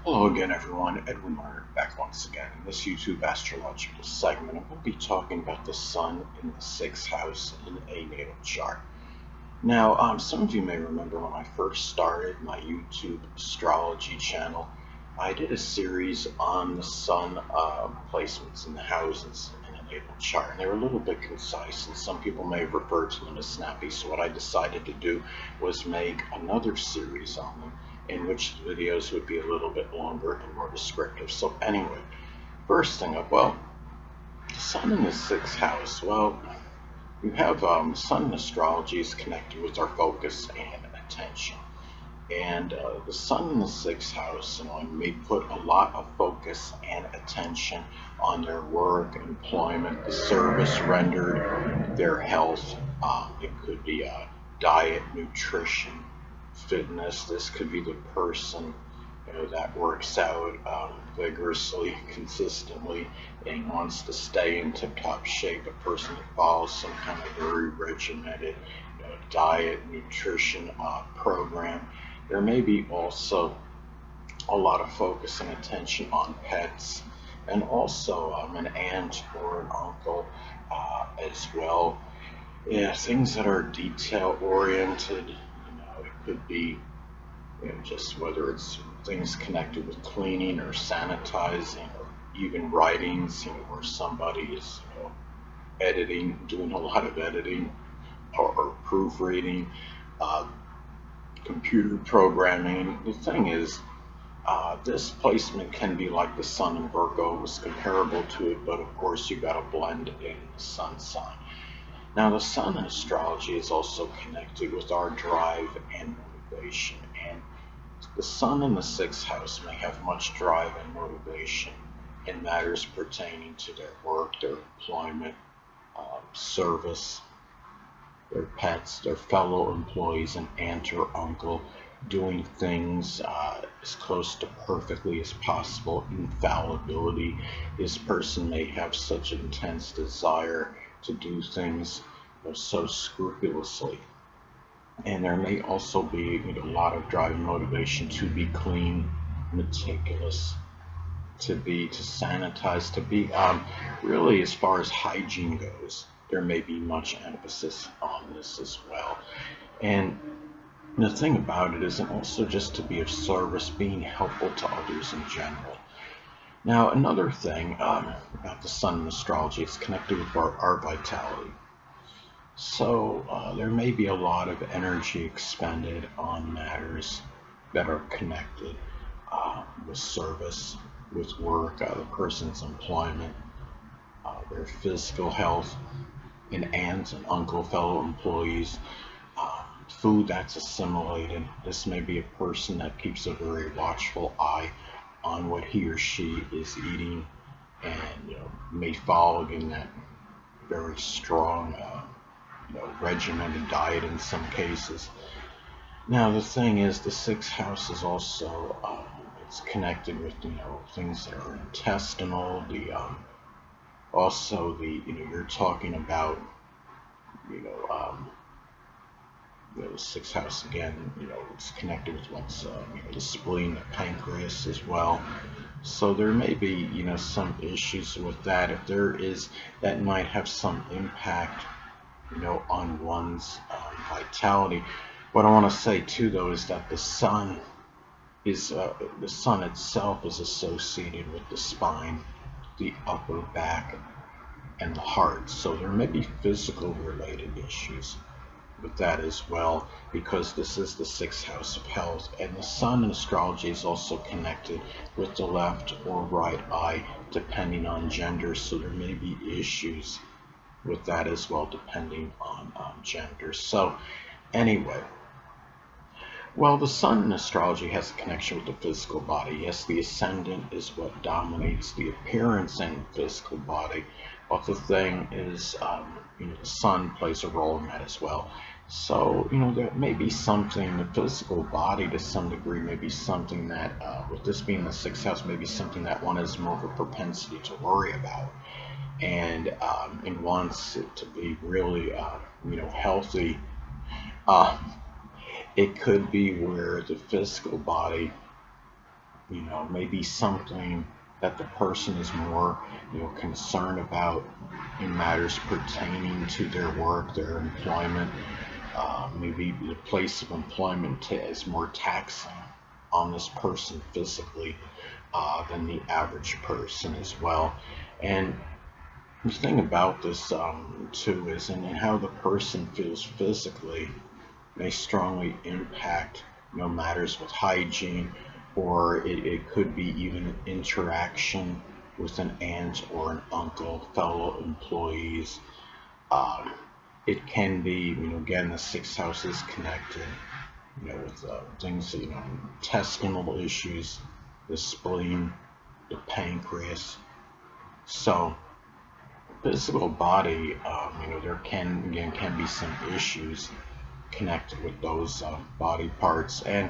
Hello again, everyone. Edwin Martin back once again in this YouTube astrological segment. I'm going to be talking about the sun in the sixth house in a natal chart. Now, some of you may remember when I first started my YouTube astrology channel, I did a series on the sun placements in the houses in a natal chart, and they were a little bit concise, and some people may have referred to them as snappy. So what I decided to do was make another series on them, in which the videos would be a little bit longer and more descriptive. So anyway, first thing up, well, the sun in the sixth house. Well, you have sun in astrology is connected with our focus and attention. And the sun in the sixth house, may put a lot of focus and attention on their work, employment, the service rendered, their health. It could be diet, nutrition, fitness. This could be the person that works out vigorously, consistently, and wants to stay in tip-top shape. A person that follows some kind of very regimented diet, nutrition program. There may be also a lot of focus and attention on pets, and also an aunt or an uncle as well. Yeah, things that are detail oriented. It could be just whether it's things connected with cleaning or sanitizing, or even writings, where somebody is editing, doing a lot of editing, or proofreading, computer programming. The thing is, this placement can be like the sun in Virgo, was comparable to it, but of course you got to blend in the sun sign. Now, the sun in astrology is also connected with our drive and motivation, and the sun in the sixth house may have much drive and motivation in matters pertaining to their work, their employment, service, their pets, their fellow employees, an aunt or uncle, doing things as close to perfectly as possible, infallibility. This person may have such intense desire to do things so scrupulously. And there may also be a lot of drive and motivation to be clean, meticulous, to sanitize, to be really, as far as hygiene goes, there may be much emphasis on this as well. And the thing about it is also just to be of service, being helpful to others in general. Now, another thing about the sun in astrology, it's connected with our vitality. So there may be a lot of energy expended on matters that are connected with service, with work, the person's employment, their physical health, an aunt, an uncle, fellow employees, food that's assimilated. This may be a person that keeps a very watchful eye on what he or she is eating, and may follow in that very strong regimented diet in some cases. Now, the thing is, the sixth house is also it's connected with things that are intestinal. Also the you're talking about the sixth house again. It's connected with what's the spleen, the pancreas as well. So there may be some issues with that. If there is, that might have some impact on one's vitality. What I want to say too, though, is that the sun itself is associated with the spine, the upper back, and the heart. So there may be physical related issues with that as well, because this is the sixth house of health, and the sun in astrology is also connected with the left or right eye, depending on gender. So there may be issues with that as well, depending on gender. So anyway, well, the sun in astrology has a connection with the physical body. Yes, the ascendant is what dominates the appearance and physical body, but the thing is, the sun plays a role in that as well. So there may be something, the physical body to some degree may be something that, with this being the sixth house, may be something that one has more of a propensity to worry about, and wants it to be really healthy. It could be where the physical body maybe something that the person is more, concerned about in matters pertaining to their work, their employment. Maybe the place of employment is more taxing on this person physically than the average person as well. And the thing about this too is in how the person feels physically may strongly impact matters with hygiene, or it could be even interaction with an aunt or an uncle, fellow employees. Um, it can be, again, the sixth house is connected, with things, intestinal issues, the spleen, the pancreas. So physical body, there can be some issues connected with those body parts. And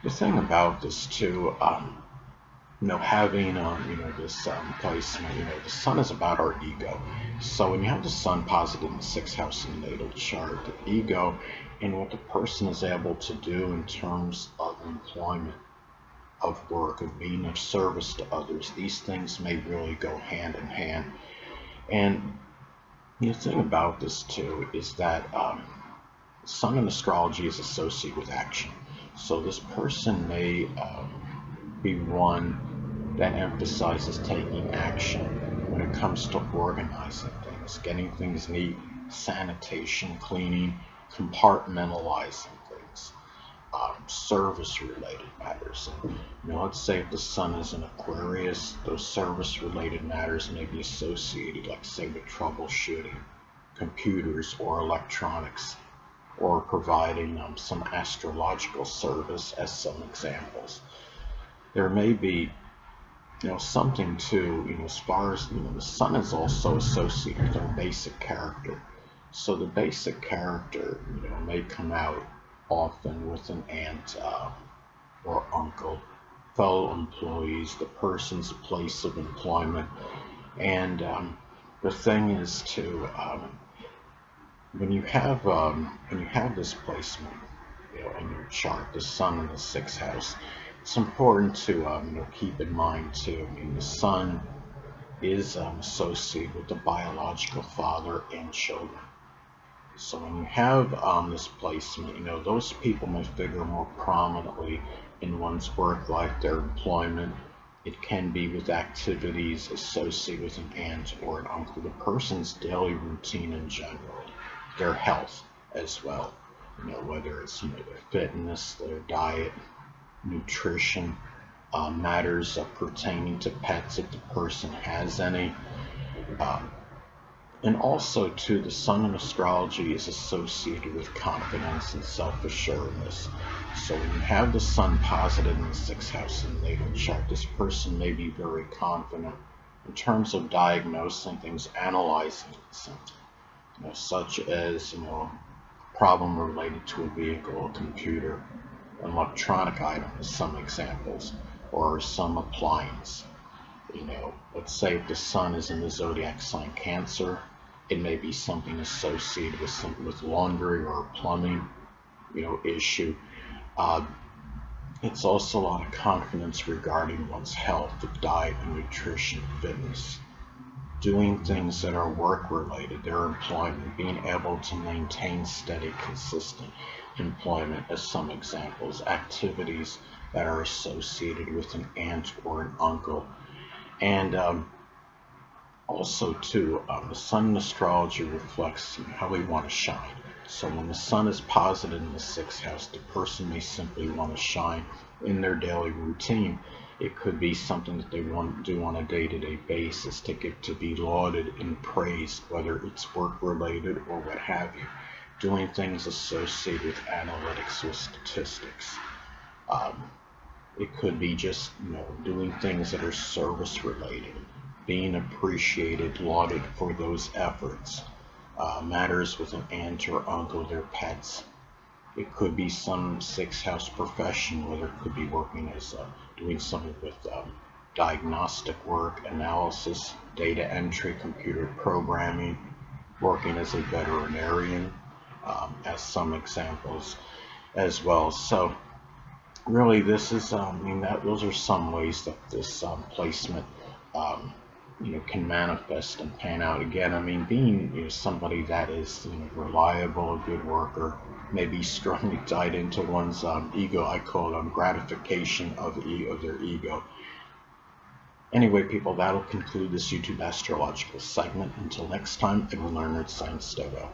the thing about this too, having this placement, the sun is about our ego. So when you have the sun positive in the sixth house in the natal chart, the ego and what the person is able to do in terms of employment, of work, of being of service to others, these things may really go hand in hand. And the thing about this too is that sun in astrology is associated with action. So this person may be one that emphasizes taking action when it comes to organizing things, getting things neat, sanitation, cleaning, compartmentalizing things, service-related matters. And, let's say if the sun is in Aquarius, those service-related matters may be associated, like say, with troubleshooting computers or electronics, or providing some astrological service as some examples. There may be, something too, as far as, the sun is also associated with our basic character. So the basic character, may come out often with an aunt or uncle, fellow employees, the person's place of employment. And the thing is to, when you have this placement, in your chart, the sun in the sixth house, it's important to keep in mind too. The sun is associated with the biological father and children. So when you have this placement, those people may figure more prominently in one's work life, their employment. It can be with activities associated with an aunt or an uncle, the person's daily routine in general, their health as well. Whether it's their fitness, their diet, nutrition, matters pertaining to pets if the person has any. And also too, the sun in astrology is associated with confidence and self-assuredness. So when you have the sun positive in the sixth house in the natal chart, this person may be very confident in terms of diagnosing things, analyzing something, such as problem related to a vehicle, a computer, an electronic item, as some examples, or some appliance. Let's say if the sun is in the zodiac sign Cancer, it may be something associated with laundry or plumbing, issue. It's also a lot of confidence regarding one's health, diet, and nutrition, fitness. Doing things that are work related, their employment, being able to maintain steady, consistent employment as some examples, activities that are associated with an aunt or an uncle. And also too, the sun in astrology reflects how we want to shine. So when the sun is positive in the sixth house, the person may simply want to shine in their daily routine. It could be something that they want to do on a day-to-day basis to be lauded and praised, whether it's work-related or what have you. Doing things associated with analytics or statistics. It could be just, doing things that are service-related, being appreciated, lauded for those efforts. Matters with an aunt or uncle, their pets. It could be some sixth house profession, whether it could be working as doing something with diagnostic work, analysis, data entry, computer programming, working as a veterinarian, as some examples as well. So really, this is, those are some ways that this placement, can manifest and pan out. Again, being, somebody that is, reliable, a good worker, maybe strongly tied into one's ego. I call them gratification of their ego. Anyway, people, that'll conclude this YouTube astrological segment. Until next time, Edwin Learned Science Dogo.